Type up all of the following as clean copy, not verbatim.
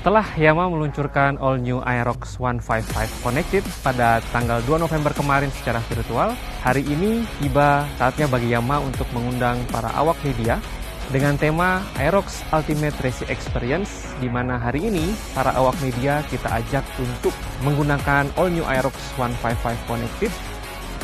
Setelah Yamaha meluncurkan all new Aerox 155 Connected pada tanggal 2 November kemarin secara virtual, hari ini tiba saatnya bagi Yamaha untuk mengundang para awak media dengan tema Aerox Ultimate Racing Experience, di mana hari ini para awak media kita ajak untuk menggunakan all new Aerox 155 Connected.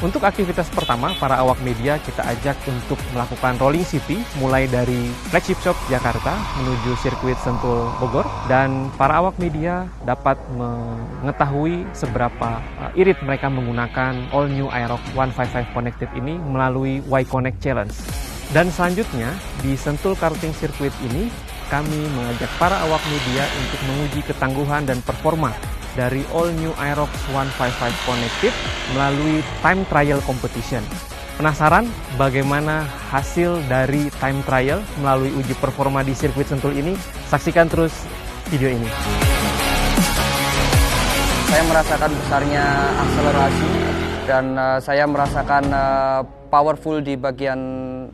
Untuk aktivitas pertama, para awak media kita ajak untuk melakukan rolling city mulai dari flagship shop Jakarta menuju sirkuit Sentul Bogor, dan para awak media dapat mengetahui seberapa irit mereka menggunakan all new Aerox 155 Connected ini melalui Y-Connect Challenge. Dan selanjutnya di Sentul Karting Circuit ini kami mengajak para awak media untuk menguji ketangguhan dan performa dari all new Aerox 155 Connected melalui time trial competition. Penasaran bagaimana hasil dari time trial melalui uji performa di sirkuit Sentul ini? Saksikan terus video ini. Saya merasakan besarnya akselerasi dan saya merasakan powerful di bagian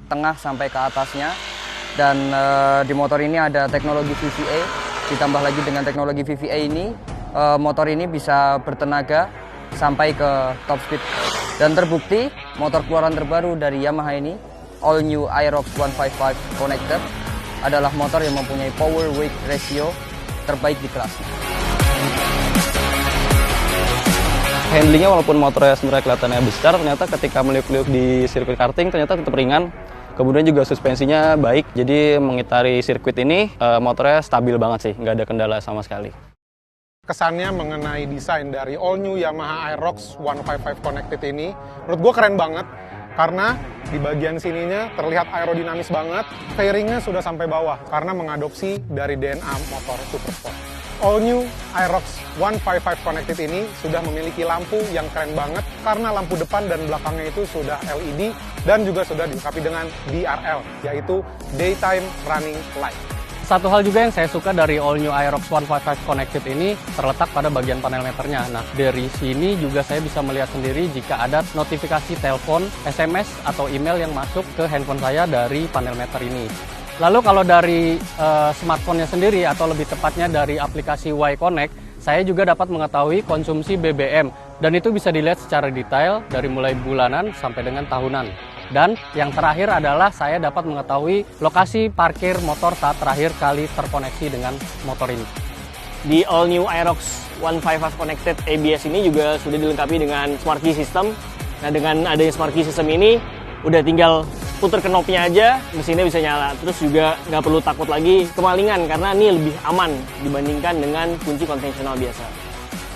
tengah sampai ke atasnya. Dan di motor ini ada teknologi VVA, ditambah lagi dengan teknologi VVA ini, motor ini bisa bertenaga sampai ke top speed. Dan terbukti motor keluaran terbaru dari Yamaha ini, all new Aerox 155 Connected, adalah motor yang mempunyai power weight ratio terbaik di kelasnya. Handlingnya walaupun motornya sebenarnya kelihatannya besar, ternyata ketika meliuk-liuk di sirkuit karting ternyata tetap ringan. Kemudian juga suspensinya baik, jadi mengitari sirkuit ini motornya stabil banget sih, nggak ada kendala sama sekali. Kesannya mengenai desain dari all new Yamaha Aerox 155 Connected ini, menurut gue keren banget. Karena di bagian sininya terlihat aerodinamis banget, fairingnya sudah sampai bawah karena mengadopsi dari DNA motor Supersport. All new Aerox 155 Connected ini sudah memiliki lampu yang keren banget karena lampu depan dan belakangnya itu sudah LED dan juga sudah dilengkapi dengan DRL, yaitu Daytime Running Light. Satu hal juga yang saya suka dari all new Aerox 155 Connected ini terletak pada bagian panel meternya. Nah, dari sini juga saya bisa melihat sendiri jika ada notifikasi telepon, SMS, atau email yang masuk ke handphone saya dari panel meter ini. Lalu kalau dari smartphone-nya sendiri atau lebih tepatnya dari aplikasi Y-Connect, saya juga dapat mengetahui konsumsi BBM dan itu bisa dilihat secara detail dari mulai bulanan sampai dengan tahunan. Dan yang terakhir adalah saya dapat mengetahui lokasi parkir motor saat terakhir kali terkoneksi dengan motor ini. Di all new Aerox 155 Connected ABS ini juga sudah dilengkapi dengan Smart Key System. Nah, dengan adanya Smart Key System ini udah tinggal puter knopnya aja, mesinnya bisa nyala. Terus juga nggak perlu takut lagi kemalingan karena ini lebih aman dibandingkan dengan kunci konvensional biasa.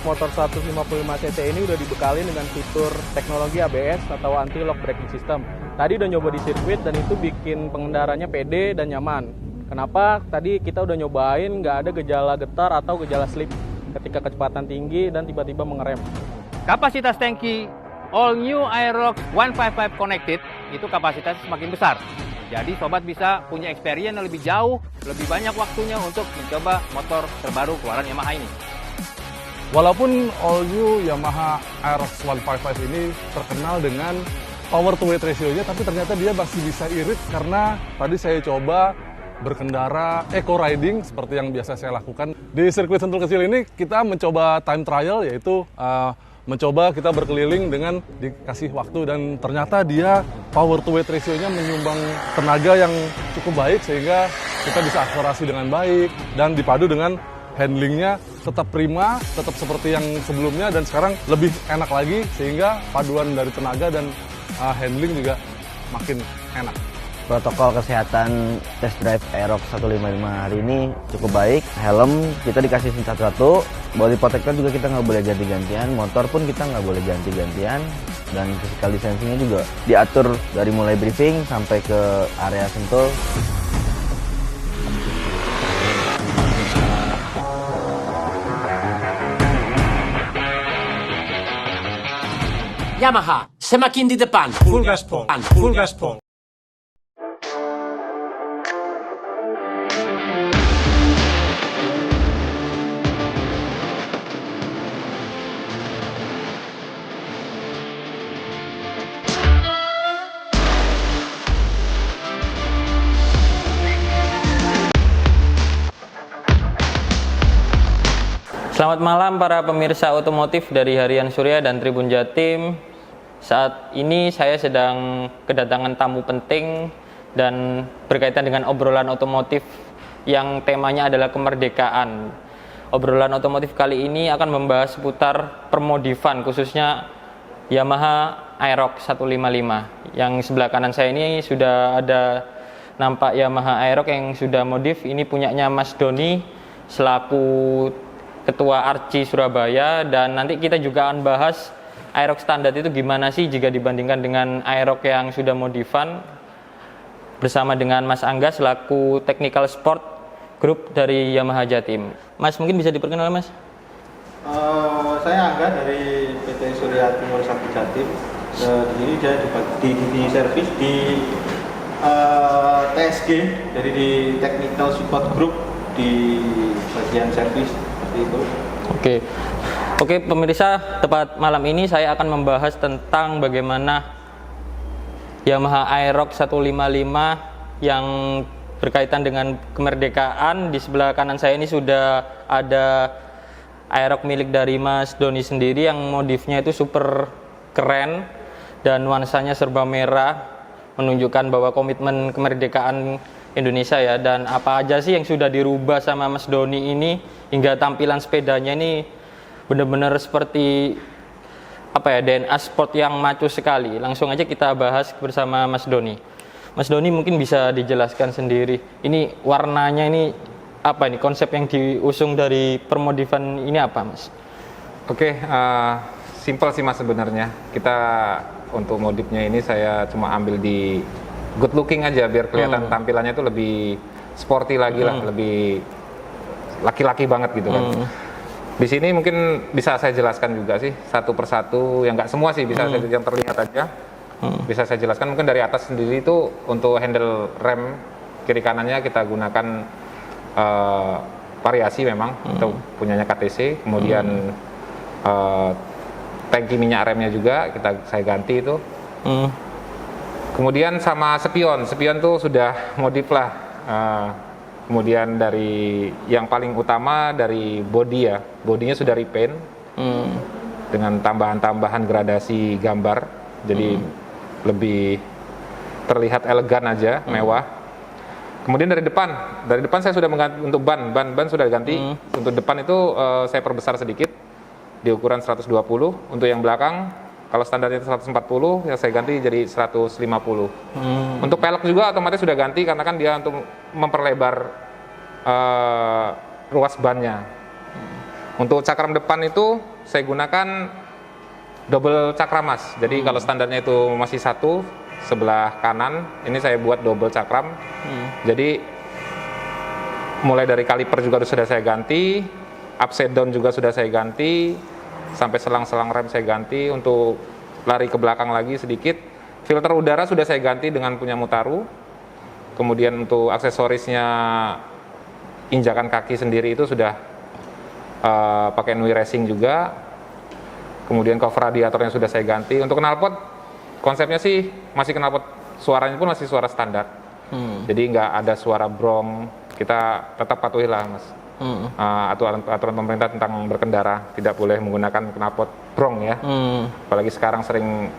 Motor 155cc ini udah dibekali dengan fitur teknologi ABS atau anti-lock braking system. Tadi udah nyoba di sirkuit dan itu bikin pengendaranya pede dan nyaman. Kenapa? Tadi kita udah nyobain nggak ada gejala getar atau gejala slip ketika kecepatan tinggi dan tiba-tiba mengerem. Kapasitas tangki all new Aerox 155 Connected itu kapasitasnya semakin besar. Jadi sobat bisa punya experience yang lebih jauh, lebih banyak waktunya untuk mencoba motor terbaru keluaran Yamaha ini. Walaupun all new Yamaha Aerox 155 ini terkenal dengan power to weight ratio-nya, tapi ternyata dia masih bisa irit karena tadi saya coba berkendara eco riding seperti yang biasa saya lakukan. Di sirkuit Sentul kecil ini kita mencoba time trial, yaitu mencoba kita berkeliling dengan dikasih waktu, dan ternyata dia power to weight ratio-nya menyumbang tenaga yang cukup baik sehingga kita bisa akselerasi dengan baik dan dipadu dengan handlingnya tetap prima, tetap seperti yang sebelumnya dan sekarang lebih enak lagi sehingga paduan dari tenaga dan handling juga makin enak. Protokol kesehatan test drive Aerox 155 hari ini cukup baik. Helm kita dikasih satu-satu, body protector juga kita nggak boleh ganti-gantian, motor pun kita nggak boleh ganti-gantian, dan physical distancing-nya juga diatur dari mulai briefing sampai ke area Sentul. Yamaha, semakin di depan. Full gaspol. Full gaspol. Selamat malam para pemirsa otomotif dari Harian Surya dan Tribun Jatim. Saat ini saya sedang kedatangan tamu penting dan berkaitan dengan obrolan otomotif yang temanya adalah kemerdekaan. Obrolan otomotif kali ini akan membahas seputar permodifan, khususnya Yamaha Aerox 155. Yang sebelah kanan saya ini sudah ada nampak Yamaha Aerox yang sudah modif. Ini punyanya Mas Doni selaku Ketua Arci Surabaya, dan nanti kita juga akan bahas Aerox standar itu gimana sih jika dibandingkan dengan Aerox yang sudah modifan, bersama dengan Mas Angga selaku Technical Sport Group dari Yamaha Jatim. Mas, mungkin bisa diperkenalkan, Mas? Saya Angga dari PT Surya Timur Sakti Jatim. Ini saya di servis di TSG, dari di Technical Support Group di bagian servis seperti itu. Oke, pemirsa, tepat malam ini saya akan membahas tentang bagaimana Yamaha Aerox 155 yang berkaitan dengan kemerdekaan. Di sebelah kanan saya ini sudah ada Aerox milik dari Mas Doni sendiri yang modifnya itu super keren dan nuansanya serba merah, menunjukkan bahwa komitmen kemerdekaan Indonesia ya. Dan apa aja sih yang sudah dirubah sama Mas Doni ini hingga tampilan sepedanya ini benar-benar seperti DNA sport yang maco sekali. Langsung aja kita bahas bersama Mas Doni. Mas Doni mungkin bisa dijelaskan sendiri, ini warnanya ini apa, ini konsep yang diusung dari permodifan ini apa, Mas? Simple sih Mas sebenarnya. Kita untuk modifnya ini saya cuma ambil di good looking aja biar kelihatan tampilannya itu lebih sporty lagi lah, lebih laki-laki banget gitu kan. Di sini mungkin bisa saya jelaskan juga sih satu persatu, yang nggak semua sih, bisa yang terlihat aja. Bisa saya jelaskan mungkin dari atas sendiri itu untuk handle rem kiri kanannya kita gunakan variasi memang, itu punyanya KTC. Kemudian tangki minyak remnya juga saya ganti itu. Kemudian sama spion tuh sudah modif lah. Kemudian dari yang paling utama dari body ya, bodinya sudah repaint dengan tambahan-tambahan gradasi gambar, jadi lebih terlihat elegan aja, mewah. Kemudian dari depan saya sudah mengganti untuk ban sudah ganti. Untuk depan itu saya perbesar sedikit di ukuran 120. Untuk yang belakang kalau standarnya itu 140, ya saya ganti jadi 150. Untuk pelek juga otomatis sudah ganti karena kan dia untuk memperlebar ruas bannya. Untuk cakram depan itu saya gunakan double cakram Mas. Jadi kalau standarnya itu masih satu sebelah kanan, ini saya buat double cakram. Jadi mulai dari kaliper juga sudah saya ganti, upside down juga sudah saya ganti, sampai selang-selang rem saya ganti. Untuk lari ke belakang lagi sedikit, filter udara sudah saya ganti dengan punya Mutaru. Kemudian untuk aksesorisnya, injakan kaki sendiri itu sudah pakai Nui Racing juga. Kemudian cover radiatornya sudah saya ganti. Untuk knalpot konsepnya sih masih knalpot, suaranya pun masih suara standar. Jadi nggak ada suara brong. Kita tetap patuhi lah Mas aturan pemerintah tentang berkendara, tidak boleh menggunakan knalpot brong ya. Apalagi sekarang sering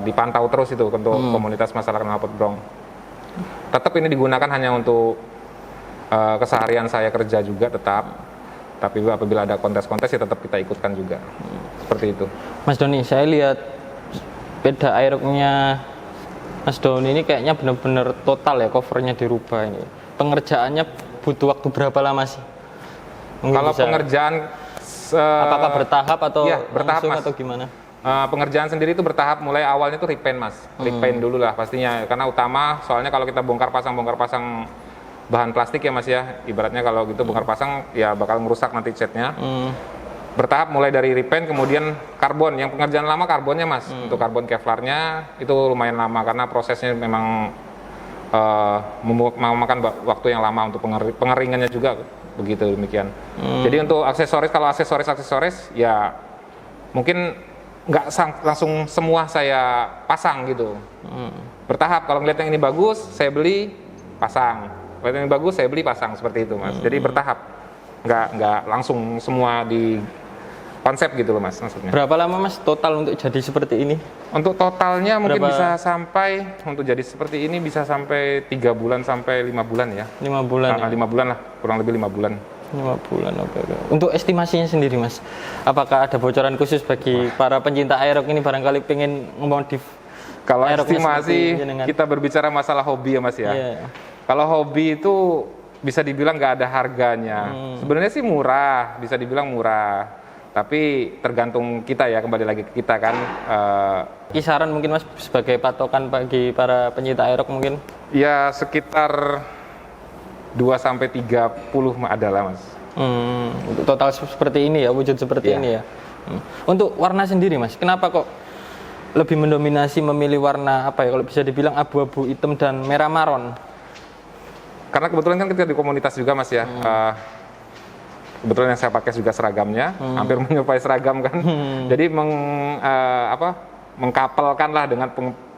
dipantau terus itu untuk komunitas masalah knalpot brong. Tetap ini digunakan hanya untuk keseharian saya kerja juga tetap. Tapi apabila ada kontes-kontes ya tetap kita ikutkan juga. Seperti itu. Mas Doni, saya lihat sepeda Aerox-nya Mas Doni ini kayaknya benar-benar total ya, covernya dirubah ini. Pengerjaannya butuh waktu berapa lama sih? Mungkin kalau pengerjaan apakah bertahap atau bertahap langsung Mas, atau gimana? Pengerjaan sendiri itu bertahap. Mulai awalnya itu repaint Mas. Repaint dulu lah pastinya, karena utama soalnya kalau kita bongkar pasang bahan plastik ya Mas ya, ibaratnya kalau gitu bongkar pasang ya bakal merusak nanti catnya. Bertahap mulai dari repaint, kemudian karbon. Yang pengerjaan lama karbonnya Mas. Untuk karbon Kevlarnya itu lumayan lama karena prosesnya memang memakan waktu yang lama. Untuk pengeringannya juga begitu demikian. Jadi untuk aksesoris, kalau aksesoris ya mungkin nggak langsung semua saya pasang gitu. Bertahap, kalau ngeliat yang ini bagus saya beli pasang, kalau yang bagus saya beli pasang, seperti itu Mas. Jadi bertahap. nggak langsung semua di konsep gitu loh Mas maksudnya. Berapa lama Mas total untuk jadi seperti ini? Untuk totalnya mungkin Berapa? bisa sampai, untuk jadi seperti ini bisa sampai 3 bulan sampai 5 bulan ya. 5 bulan ya? 5 bulan lah, kurang lebih 5 bulan. 5 bulan, oke. Untuk estimasinya sendiri Mas, apakah ada bocoran khusus bagi para pencinta aerox ini barangkali pengen ngemodif? Kalau estimasi, kita berbicara masalah hobi ya Mas ya. Yeah. Kalau hobi itu bisa dibilang nggak ada harganya. Sebenarnya sih murah, bisa dibilang murah. Tapi tergantung kita ya, kembali lagi ke kita kan. Kisaran mungkin Mas sebagai patokan bagi para pencinta aerox mungkin? Ya sekitar 2-30 adalah Mas. Untuk total seperti ini ya, wujud seperti ini ya. Untuk warna sendiri Mas, kenapa kok lebih mendominasi memilih warna apa ya, kalau bisa dibilang abu-abu, hitam dan merah maron? Karena kebetulan kan kita di komunitas juga Mas ya. Kebetulan yang saya pakai juga seragamnya, hampir menyerupai seragam kan. Jadi mengkapelkan lah dengan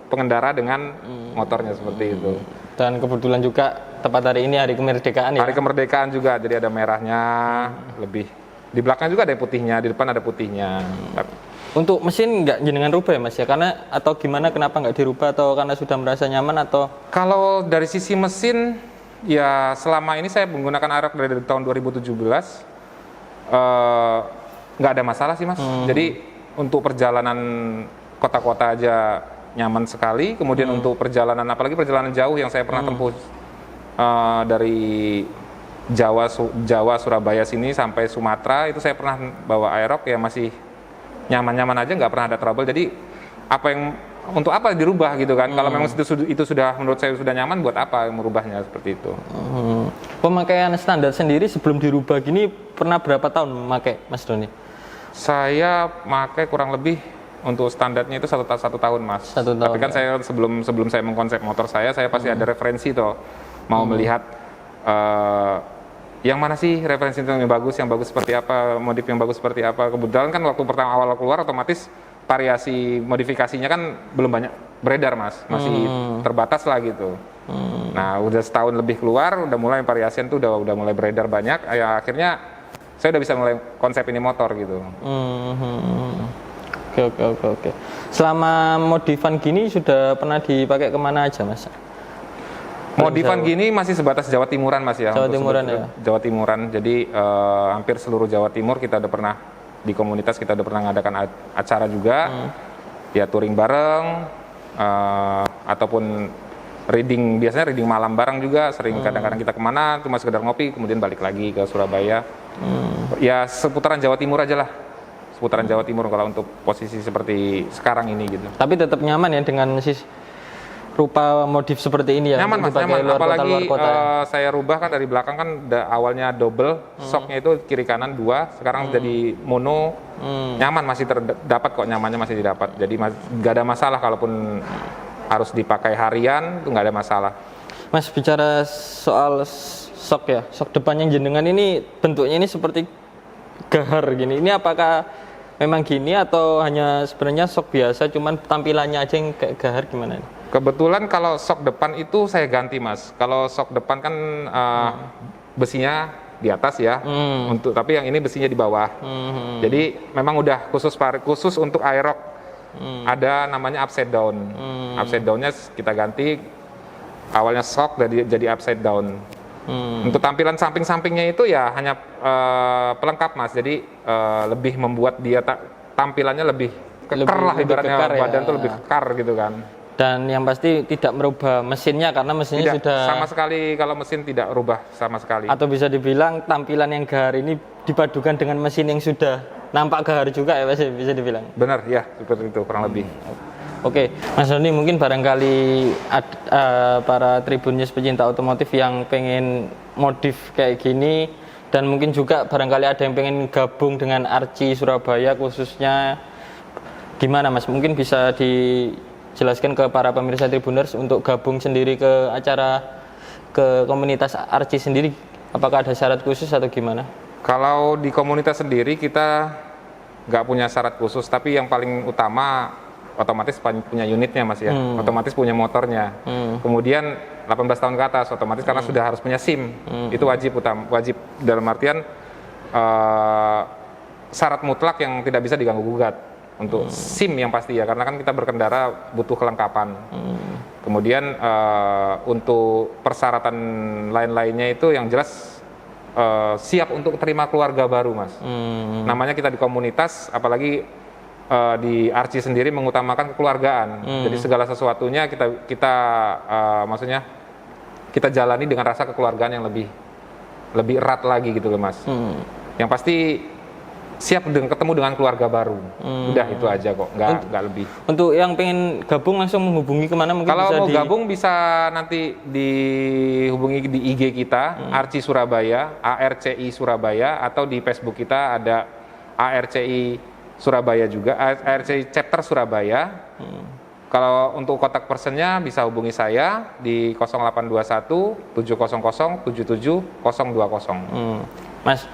pengendara dengan motornya seperti itu. Dan kebetulan juga tepat hari ini hari kemerdekaan ya. Hari kemerdekaan juga, jadi ada merahnya lebih. Di belakang juga ada yang putihnya, di depan ada putihnya. Untuk mesin nggak jenengan rubah ya Mas ya? Karena atau gimana, kenapa nggak dirubah, atau karena sudah merasa nyaman atau? Kalau dari sisi mesin, ya selama ini saya menggunakan aerox dari tahun 2017. Nggak ada masalah sih Mas. Jadi untuk perjalanan kota-kota aja nyaman sekali. Kemudian untuk perjalanan, apalagi perjalanan jauh yang saya pernah tempuh dari Jawa, Surabaya sini sampai Sumatera, itu saya pernah bawa aerox ya masih nyaman-nyaman aja, nggak pernah ada trouble. Jadi untuk apa dirubah gitu kan? Kalau memang itu sudah menurut saya sudah nyaman, buat apa merubahnya seperti itu? Pemakaian standar sendiri sebelum dirubah gini pernah berapa tahun memakai Mas Doni? Saya pakai kurang lebih untuk standarnya itu satu tahun Mas. Tapi kan saya sebelum saya mengkonsep motor saya pasti ada referensi toh, mau melihat yang mana sih referensi yang bagus seperti apa, modif yang bagus seperti apa. Kebetulan kan waktu pertama awal keluar otomatis variasi modifikasinya kan belum banyak beredar Mas, masih terbatas lah gitu. Nah udah setahun lebih keluar, udah mulai variasian tuh udah mulai beredar banyak. Ya akhirnya saya udah bisa mulai konsep ini motor gitu. Oke. Selama modifan gini sudah pernah dipakai kemana aja Mas? Modifan gini masih sebatas Jawa Timuran Mas ya. Jawa Timuran ya. Jawa Timuran. Jadi hampir seluruh Jawa Timur kita udah pernah di komunitas, kita udah pernah ngadakan acara juga. Ya touring bareng ataupun biasanya reading malam bareng juga. Sering kadang-kadang kita kemana cuma sekedar ngopi kemudian balik lagi ke Surabaya. Ya seputaran Jawa Timur aja lah. Seputaran Jawa Timur kalau untuk posisi seperti sekarang ini gitu. Tapi tetap nyaman ya dengan rupa modif seperti ini ya? Nyaman Mas, nyaman. Apalagi saya rubah kan dari belakang kan awalnya double, shocknya itu kiri kanan 2, sekarang jadi mono. Nyaman, masih terdapat kok, nyamannya masih didapat. Jadi nggak ada masalah, kalaupun harus dipakai harian itu nggak ada masalah. Mas, bicara soal shock ya, shock depan yang jenengan ini bentuknya ini seperti gahar gini. Ini apakah memang gini atau hanya sebenarnya shock biasa, cuman tampilannya aja yang kayak gahar, gimana nih? Kebetulan kalau shock depan itu saya ganti Mas. Kalau shock depan kan besinya di atas ya, tapi yang ini besinya di bawah. Jadi memang udah khusus untuk aerox. Ada namanya upside down. Upside downnya kita ganti. Awalnya shock jadi upside down. Untuk tampilan samping-sampingnya itu ya hanya pelengkap Mas. Jadi lebih membuat dia tampilannya lebih kekar lah, ibaratnya badan tuh lebih kekar gitu kan. Dan yang pasti tidak merubah mesinnya, karena mesinnya tidak, sudah sama sekali. Kalau mesin tidak rubah sama sekali. Atau bisa dibilang tampilan yang gahar ini dipadukan dengan mesin yang sudah nampak gahar juga ya Mas, bisa dibilang. Benar ya, seperti itu kurang lebih. Oke, Mas Doni, mungkin barangkali para tribunnews pecinta otomotif yang pengen modif kayak gini, dan mungkin juga barangkali ada yang pengen gabung dengan Arci Surabaya khususnya, gimana Mas? Mungkin bisa dijelaskan ke para pemirsa Tribuners untuk gabung sendiri ke komunitas Arci sendiri, apakah ada syarat khusus atau gimana? Kalau di komunitas sendiri kita nggak punya syarat khusus, tapi yang paling utama otomatis punya unitnya Mas ya, otomatis punya motornya. Kemudian 18 tahun ke atas otomatis karena sudah harus punya SIM. Itu wajib dalam artian syarat mutlak yang tidak bisa diganggu-gugat untuk SIM yang pasti ya, karena kan kita berkendara butuh kelengkapan. Kemudian untuk persyaratan lain-lainnya itu yang jelas siap untuk terima keluarga baru, Mas. Namanya kita di komunitas, apalagi di Archie sendiri mengutamakan kekeluargaan. Jadi segala sesuatunya kita maksudnya kita jalani dengan rasa kekeluargaan yang lebih erat lagi gitu loh, Mas. Yang pasti siap ketemu dengan keluarga baru. Udah itu aja kok, nggak lebih. Untuk yang pengen gabung langsung menghubungi kemana mungkin? Kalau bisa mau gabung bisa nanti dihubungi di IG kita, Archie Surabaya, ARCI Surabaya, atau di Facebook kita ada ARCI Surabaya juga, ARCI Chapter Surabaya. Kalau untuk kontak personnya bisa hubungi saya di 0821 700 77 020. Mas,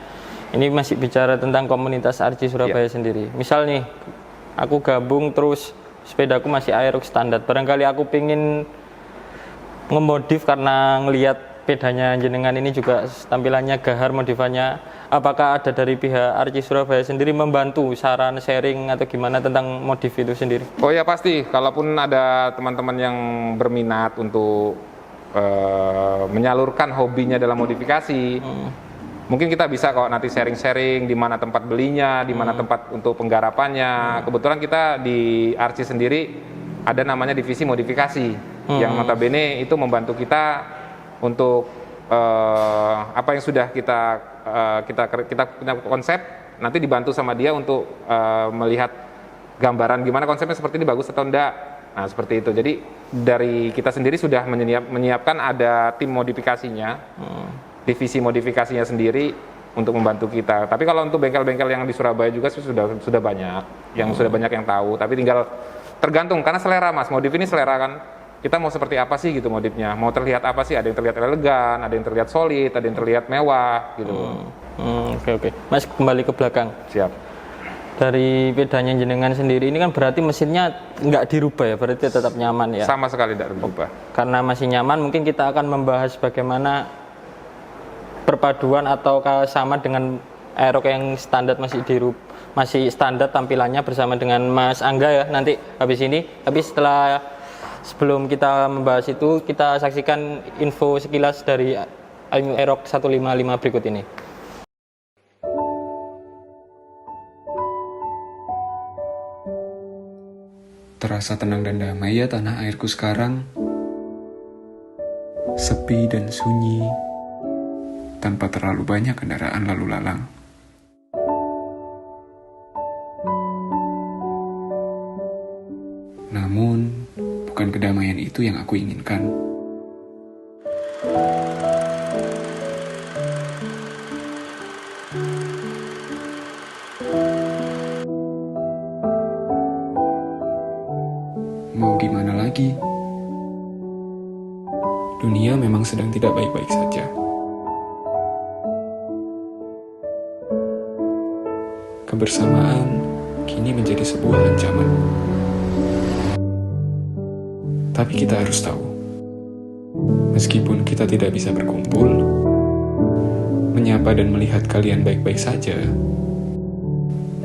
ini masih bicara tentang komunitas Archie Surabaya sendiri. Misal nih, aku gabung terus sepedaku masih Aerox standar. Barangkali aku pingin ngemodif karena ngelihat pedanya jenengan ini juga tampilannya gahar, modifannya. Apakah ada dari pihak Archie Surabaya sendiri membantu saran sharing atau gimana tentang modif itu sendiri? Oh ya pasti, kalaupun ada teman-teman yang berminat untuk menyalurkan hobinya dalam modifikasi, mungkin kita bisa kok nanti sharing-sharing di mana tempat belinya, di mana tempat untuk penggarapannya. Kebetulan kita di Archie sendiri ada namanya divisi modifikasi yang notabene itu membantu kita untuk apa yang sudah kita punya konsep, nanti dibantu sama dia untuk melihat gambaran gimana konsepnya seperti ini bagus atau enggak. Nah seperti itu. Jadi dari kita sendiri sudah menyiapkan ada tim modifikasinya. Divisi modifikasinya sendiri untuk membantu kita. Tapi kalau untuk bengkel-bengkel yang di Surabaya juga sudah banyak, sudah banyak yang tahu. Tapi tinggal tergantung karena selera, Mas. Modif ini selera kan. Kita mau seperti apa sih gitu modifnya? Mau terlihat apa sih? Ada yang terlihat elegan, ada yang terlihat solid, ada yang terlihat mewah gitu. Oke. Mas kembali ke belakang. Siap. Dari pedanya jenengan sendiri ini kan berarti mesinnya nggak dirubah ya, berarti tetap nyaman ya? Sama sekali tidak dirubah. Karena masih nyaman, mungkin kita akan membahas bagaimana perpaduan atau sama dengan Aerox yang standar masih standar tampilannya bersama dengan Mas Angga ya nanti habis ini. Tapi sebelum kita membahas itu, kita saksikan info sekilas dari Aerox 155 berikut ini. Terasa tenang dan damai ya tanah airku sekarang. Sepi dan sunyi, tanpa terlalu banyak kendaraan lalu lalang. Namun, bukan kedamaian itu yang aku inginkan. Mau gimana lagi? Dunia memang sedang tidak baik-baik saja. Kebersamaan kini menjadi sebuah ancaman. Tapi kita harus tahu, meskipun kita tidak bisa berkumpul, menyapa dan melihat kalian baik-baik saja,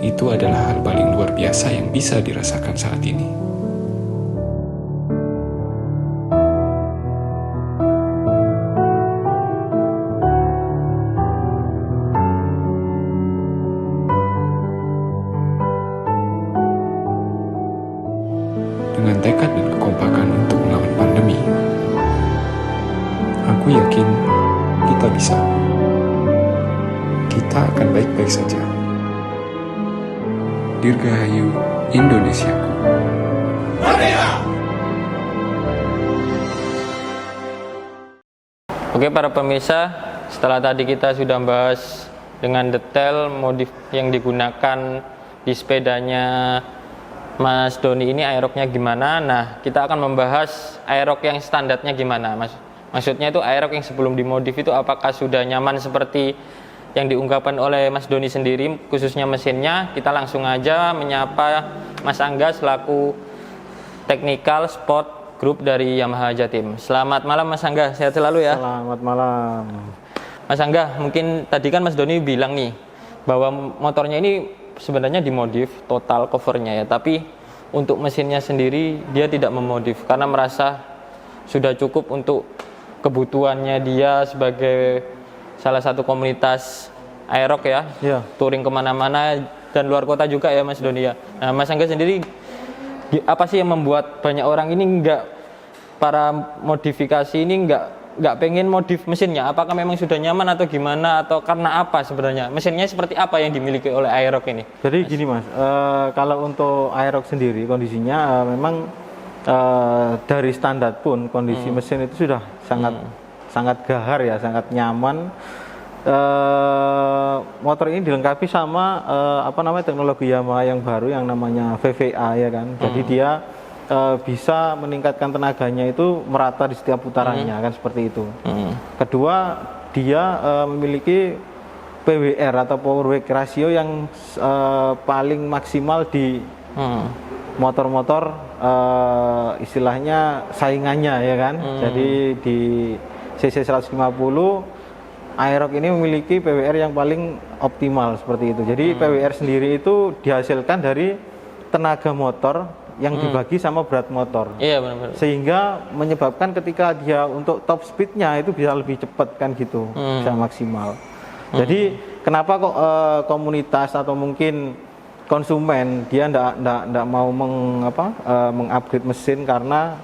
itu adalah hal paling luar biasa yang bisa dirasakan saat ini. Dengan tekad dan kekompakan untuk melawan pandemi, aku yakin kita bisa. Kita akan baik-baik saja. Dirgahayu Indonesiaku. Oke para pemirsa, setelah tadi kita sudah membahas dengan detail modif yang digunakan di sepedanya Mas Doni ini, Aerox-nya gimana. Nah, kita akan membahas Aerox yang standarnya gimana, Mas. Maksudnya itu Aerox yang sebelum dimodif itu apakah sudah nyaman seperti yang diungkapkan oleh Mas Doni sendiri, khususnya mesinnya. Kita langsung aja menyapa Mas Angga selaku Technical Sport Group dari Yamaha Jatim. Selamat malam Mas Angga, sehat selalu ya. Selamat malam. Mas Angga, mungkin tadi kan Mas Doni bilang nih, bahwa motornya ini sebenarnya dimodif total covernya ya, tapi untuk mesinnya sendiri dia tidak memodif karena merasa sudah cukup untuk kebutuhannya dia sebagai salah satu komunitas aerox ya, touring kemana-mana dan luar kota juga ya Mas Doni ya. Nah Mas Angga sendiri apa sih yang membuat banyak orang ini para modifikasi ini nggak pengen modif mesinnya? Apakah memang sudah nyaman atau gimana, atau karena apa sebenarnya? Mesinnya seperti apa yang dimiliki oleh Aerox ini? Jadi gini Mas, kalau untuk Aerox sendiri kondisinya memang dari standar pun kondisi mesin itu sudah sangat gahar ya, sangat nyaman. Motor ini dilengkapi sama teknologi Yamaha yang baru yang namanya VVA ya kan. Jadi dia bisa meningkatkan tenaganya itu merata di setiap putarannya kan, seperti itu. Kedua, dia memiliki PWR atau power weight ratio yang paling maksimal di motor-motor istilahnya saingannya ya kan. Jadi di CC 150 Aerox ini memiliki PWR yang paling optimal seperti itu. Jadi PWR sendiri itu dihasilkan dari tenaga motor yang dibagi sama berat motor. Iya benar-benar. Sehingga menyebabkan ketika dia untuk top speednya itu bisa lebih cepat kan gitu, bisa maksimal. Jadi kenapa kok komunitas atau mungkin konsumen dia ndak mau mengupgrade mesin, karena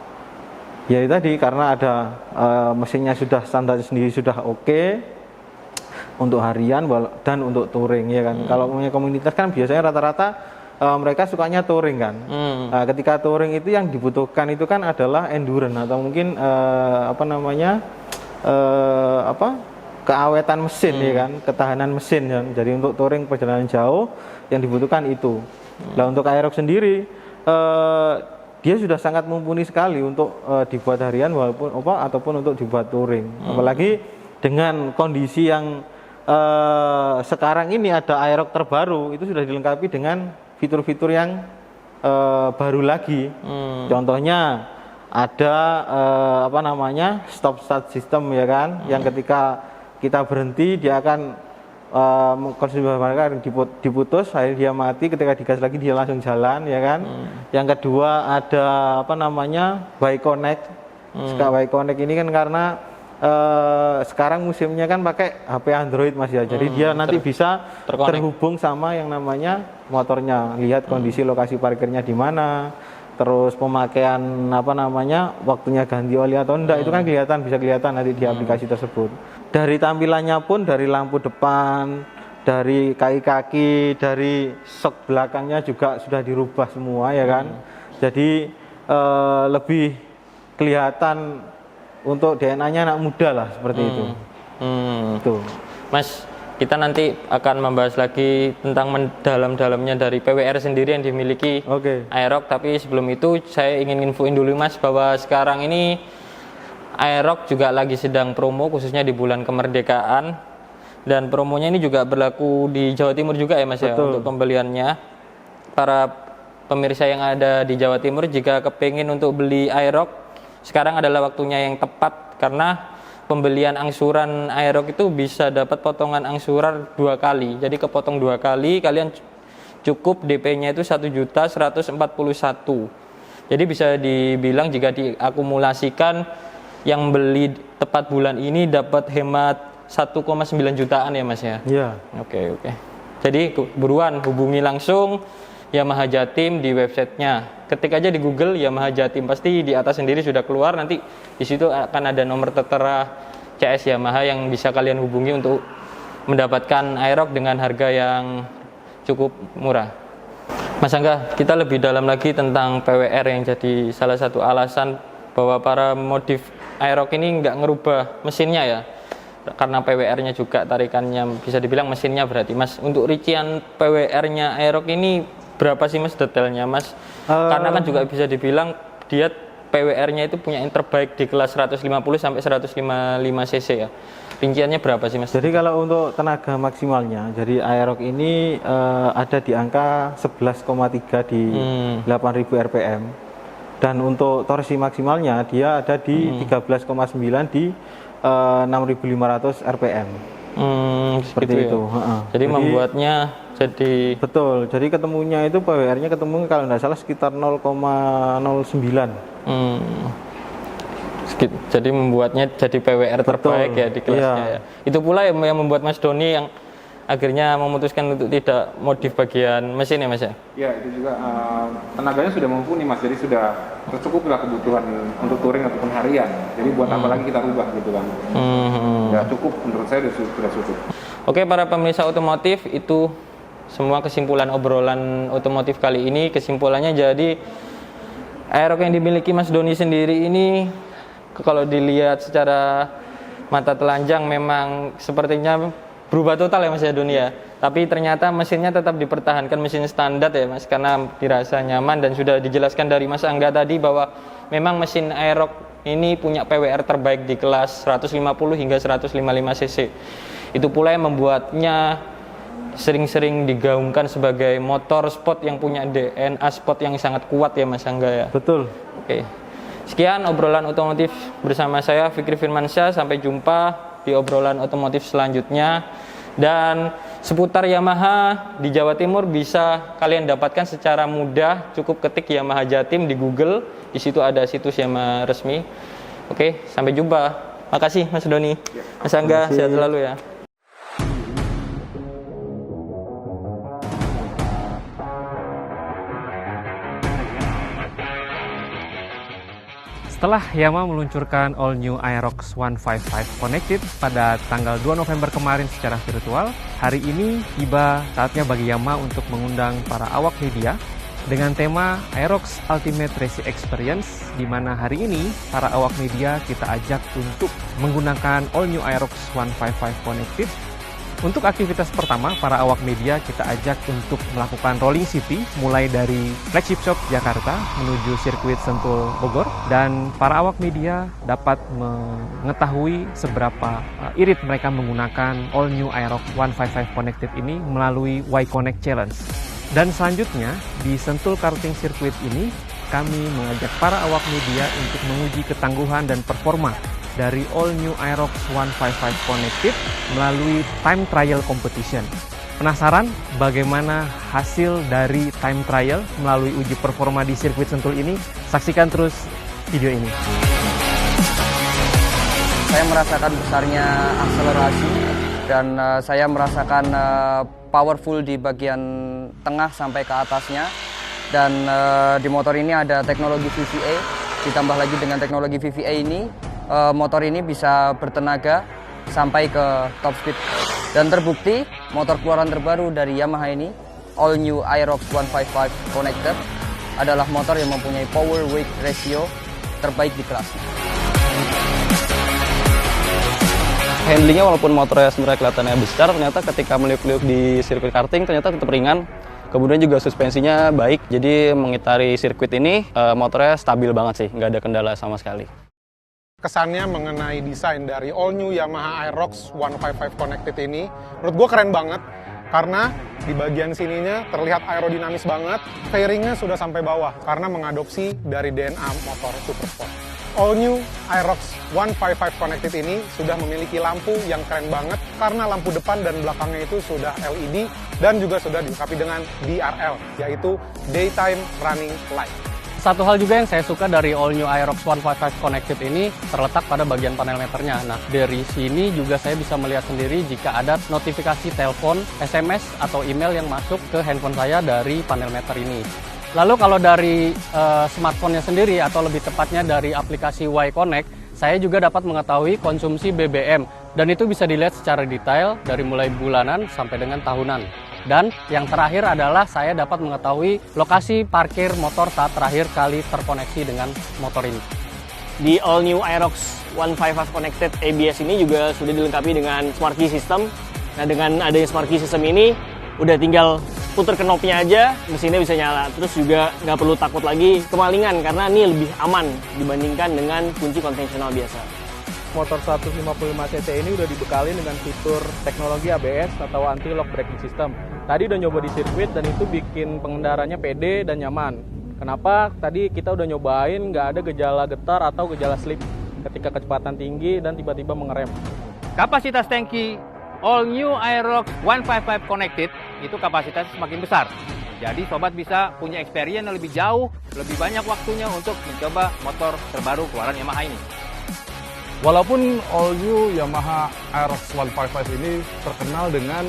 ya itu tadi, karena ada mesinnya sudah standar sendiri sudah oke untuk harian dan untuk touring ya kan. Kalau punya komunitas kan biasanya rata-rata mereka sukanya touring kan. Nah, ketika touring itu yang dibutuhkan itu kan adalah endurance atau mungkin keawetan mesin ya kan, ketahanan mesin kan. Jadi untuk touring perjalanan jauh yang dibutuhkan itu. Nah untuk Aerox sendiri dia sudah sangat mumpuni sekali untuk dibuat harian ataupun untuk dibuat touring. Apalagi dengan kondisi yang sekarang ini ada Aerox terbaru itu sudah dilengkapi dengan fitur-fitur yang baru lagi. Contohnya ada stop start system ya kan, yang ketika kita berhenti dia akan konsumsi bahan diputus, akhirnya dia mati, ketika digas lagi dia langsung jalan ya kan. Yang kedua ada Bike Connect. Bike Connect ini kan karena sekarang musimnya kan pakai HP Android Mas ya. Jadi dia nanti bisa terhubung sama yang namanya motornya, lihat kondisi lokasi parkirnya di mana, terus pemakaian waktunya ganti oli atau enggak, itu kan bisa kelihatan nanti di aplikasi tersebut. Dari tampilannya pun, dari lampu depan, dari kaki-kaki, dari sok belakangnya juga sudah dirubah semua ya kan. Jadi lebih kelihatan untuk DNA-nya anak muda lah, seperti itu. Tuh. Mas, kita nanti akan membahas lagi tentang mendalam-dalamnya dari PWR sendiri yang dimiliki Aerox. Tapi sebelum itu saya ingin infoin dulu Mas bahwa sekarang ini Aerox juga lagi sedang promo, khususnya di bulan kemerdekaan. Dan promonya ini juga berlaku di Jawa Timur juga ya Mas. Betul. Ya, untuk pembeliannya. Para pemirsa yang ada di Jawa Timur jika kepingin untuk beli Aerox, sekarang adalah waktunya yang tepat, karena pembelian angsuran Aerox itu bisa dapat potongan angsuran 2 kali. Jadi kepotong 2 kali, kalian cukup DP-nya itu 1.141. Jadi bisa dibilang jika diakumulasikan yang beli tepat bulan ini dapat hemat 1,9 jutaan ya Mas ya. Iya. Oke. Jadi buruan hubungi langsung Yamaha Jatim di websitenya. Ketik aja di Google Yamaha Jatim, pasti di atas sendiri sudah keluar. Nanti di situ akan ada nomor tertera CS Yamaha yang bisa kalian hubungi untuk mendapatkan Aerox dengan harga yang cukup murah. Mas Angga, kita lebih dalam lagi tentang PWR yang jadi salah satu alasan bahwa para modif Aerox ini nggak ngerubah mesinnya ya, karena PWR-nya juga tarikannya bisa dibilang mesinnya berarti. Mas, untuk rincian PWR-nya Aerox ini berapa sih Mas detailnya Mas? Karena kan juga bisa dibilang dia PWR-nya itu punya yang terbaik di kelas 150 sampai 155 cc ya. Rinciannya berapa sih Mas? Jadi kalau untuk tenaga maksimalnya, jadi Aerox ini ada di angka 11,3 di 8000 rpm. Dan untuk torsi maksimalnya dia ada di 13,9 di 6500 rpm. Seperti itu. Jadi membuatnya jadi betul. Jadi ketemunya itu PWR-nya ketemu kalau tidak salah sekitar 0,09. Jadi membuatnya jadi PWR terbaik ya di kelasnya. Ya. Itu pula yang membuat Mas Doni yang akhirnya memutuskan untuk tidak modif bagian mesin ya Mas ya? Ya, itu juga tenaganya sudah mumpuni Mas, jadi sudah tercukup lah kebutuhan untuk touring ataupun harian. Jadi buat apa lagi kita rubah gitu kan? Ya cukup, menurut saya sudah cukup. Oke, para pemirsa otomotif, itu semua kesimpulan obrolan otomotif kali ini. Kesimpulannya jadi Aerox yang dimiliki Mas Doni sendiri ini kalau dilihat secara mata telanjang memang sepertinya berubah total ya Mas ya Doni ya. Tapi ternyata mesinnya tetap dipertahankan mesin standar ya Mas, karena dirasa nyaman dan sudah dijelaskan dari Mas Angga tadi bahwa memang mesin Aerox ini punya PWR terbaik di kelas 150 hingga 155 cc. Itu pula yang membuatnya sering-sering digaungkan sebagai motor sport yang punya DNA sport yang sangat kuat ya Mas Angga ya. Betul. Oke. Sekian obrolan otomotif bersama saya Fikri Firmansyah. Sampai jumpa di obrolan otomotif selanjutnya. Dan seputar Yamaha di Jawa Timur bisa kalian dapatkan secara mudah. Cukup ketik Yamaha Jatim di Google. Di situ ada situs Yamaha resmi. Oke, sampai jumpa. Makasih Mas Doni. Mas Angga, sehat selalu ya. Setelah Yamaha meluncurkan All New Aerox 155 Connected pada tanggal 2 November kemarin secara virtual, hari ini tiba saatnya bagi Yamaha untuk mengundang para awak media dengan tema Aerox Ultimate Racing Experience, di mana hari ini para awak media kita ajak untuk menggunakan All New Aerox 155 Connected. Untuk aktivitas pertama, para awak media kita ajak untuk melakukan rolling city mulai dari flagship shop Jakarta menuju sirkuit Sentul Bogor, dan para awak media dapat mengetahui seberapa irit mereka menggunakan All New Aerox 155 Connected ini melalui Y Connect Challenge. Dan selanjutnya di Sentul Karting Circuit ini kami mengajak para awak media untuk menguji ketangguhan dan performa dari All New Aerox 155 Connected melalui time trial competition. Penasaran bagaimana hasil dari time trial melalui uji performa di sirkuit Sentul ini? Saksikan terus video ini. Saya merasakan besarnya akselerasi dan saya merasakan powerful di bagian tengah sampai ke atasnya. Dan di motor ini ada teknologi VVA, ditambah lagi dengan teknologi VVA ini motor ini bisa bertenaga sampai ke top speed. Dan terbukti motor keluaran terbaru dari Yamaha ini, All New Aerox 155 Connected, adalah motor yang mempunyai power weight ratio terbaik di kelasnya. Handlingnya walaupun motornya sebenarnya kelihatannya besar, ternyata ketika meliuk-liuk di sirkuit karting ternyata tetap ringan. Kemudian juga suspensinya baik, jadi mengitari sirkuit ini motornya stabil banget sih, nggak ada kendala sama sekali. Kesannya mengenai desain dari All New Yamaha Aerox 155 Connected ini, menurut gue keren banget. Karena di bagian sininya terlihat aerodinamis banget, fairingnya sudah sampai bawah karena mengadopsi dari DNA motor Supersport. All New Aerox 155 Connected ini sudah memiliki lampu yang keren banget karena lampu depan dan belakangnya itu sudah LED dan juga sudah dilengkapi dengan DRL, yaitu Daytime Running Light. Satu hal juga yang saya suka dari All New Aerox 155 Connected ini terletak pada bagian panel meternya. Nah, dari sini juga saya bisa melihat sendiri jika ada notifikasi telepon, SMS, atau email yang masuk ke handphone saya dari panel meter ini. Lalu kalau dari smartphone-nya sendiri atau lebih tepatnya dari aplikasi Y Connect, saya juga dapat mengetahui konsumsi BBM dan itu bisa dilihat secara detail dari mulai bulanan sampai dengan tahunan. Dan yang terakhir adalah saya dapat mengetahui lokasi parkir motor saat terakhir kali terkoneksi dengan motor ini. Di All New Aerox 155 Connected ABS ini juga sudah dilengkapi dengan Smart Key System. Nah, dengan adanya Smart Key System ini udah tinggal puter knopnya aja, mesinnya bisa nyala. Terus juga nggak perlu takut lagi kemalingan karena ini lebih aman dibandingkan dengan kunci konvensional biasa. Motor 155 cc ini udah dibekali dengan fitur teknologi ABS atau anti-lock braking system. Tadi udah nyoba di sirkuit dan itu bikin pengendaranya pede dan nyaman. Kenapa? Tadi kita udah nyobain nggak ada gejala getar atau gejala slip ketika kecepatan tinggi dan tiba-tiba mengerem. Kapasitas tangki All New Aerox 155 Connected itu kapasitasnya semakin besar. Jadi sobat bisa punya experience yang lebih jauh, lebih banyak waktunya untuk mencoba motor terbaru keluaran Yamaha ini. Walaupun all new Yamaha Aerox 155 ini terkenal dengan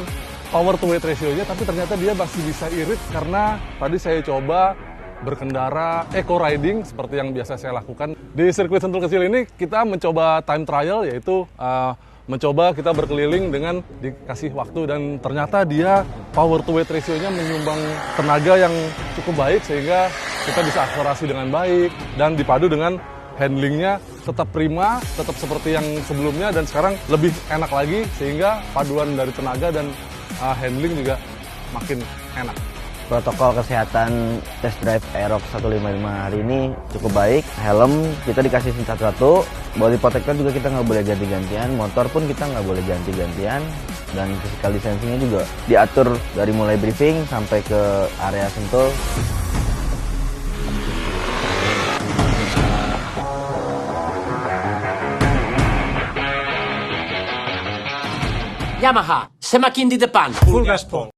power to weight ratio-nya, tapi ternyata dia masih bisa irit karena tadi saya coba berkendara eco riding seperti yang biasa saya lakukan. Di sirkuit Sentul kecil ini kita mencoba time trial, yaitu mencoba kita berkeliling dengan dikasih waktu, dan ternyata dia power to weight ratio-nya menyumbang tenaga yang cukup baik sehingga kita bisa akselerasi dengan baik, dan dipadu dengan handlingnya tetap prima, tetap seperti yang sebelumnya dan sekarang lebih enak lagi sehingga paduan dari tenaga dan handling juga makin enak. Protokol kesehatan test drive Aerox 155 hari ini cukup baik. Helm kita dikasih satu-satu, body protector juga kita nggak boleh ganti-gantian, motor pun kita nggak boleh ganti-gantian, dan physical distancing-nya juga diatur dari mulai briefing sampai ke area sentul. Yamaha, semakin di depan. Full gaspol.